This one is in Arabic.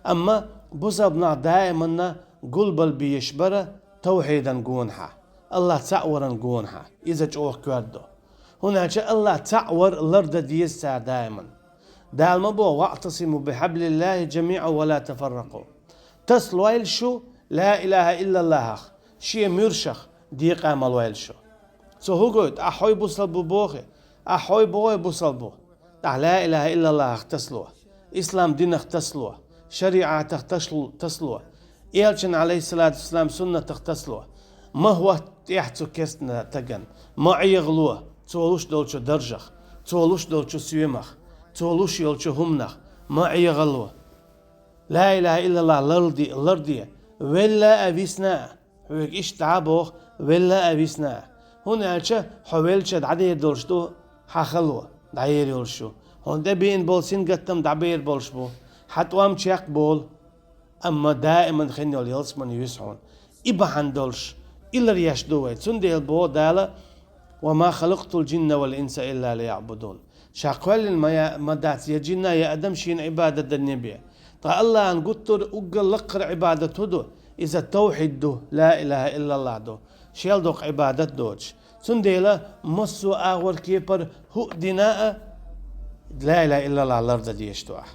أما بزبنا دائما قلبل بيشبرة توحيدا قونها الله تعورا قونها إذا جوه كوردو هناك الله تعور الأرض ديسا دائما دائما بو واعتصموا بحبل الله جميعا ولا تفرقوا تصلوا الشو لا إله إلا الله شيء مرشخ ديق عمل ويلشو سو هو قلت أحوي بوصل بوخي أحوي بوي بوصل بو لا إله إلا الله تصلوا إسلام دين تصلوا شريعة تصلوا إيلشن عليه الصلاة والسلام سنة تصلوا ما هو يحتو كسنا تجن ما يغلوه تولوش دولشو درجخ تولوش دولشو سيمخ تولوش يولشو همنخ ما يغلوه لا إله إلا الله لردي ولا أبيسنا هيك إيش تعبوه ولا أبيسنا هنا حوالش عدي دولشتو حخلوه داير يولشو هون ده بين بولسين قتم دعبير بولش بو حتوام تشيق بول أما دائما خنيول يلسمن يسعون إبحان دولش إلا رياش دوي تنديل بو دالا وما خلقت الجن والإنس إلا ليعبدون شاقوال المدات يا جنا يا أدم شين عبادة النبي طا الله أن قطر أقل لقر عبادة دو إذا توحيد دو لا إله إلا الله دو شيل دوق عبادة دوج تنديل مصو آغور كيبر هو دناء لا إله إلا الله الأرض ديشتوح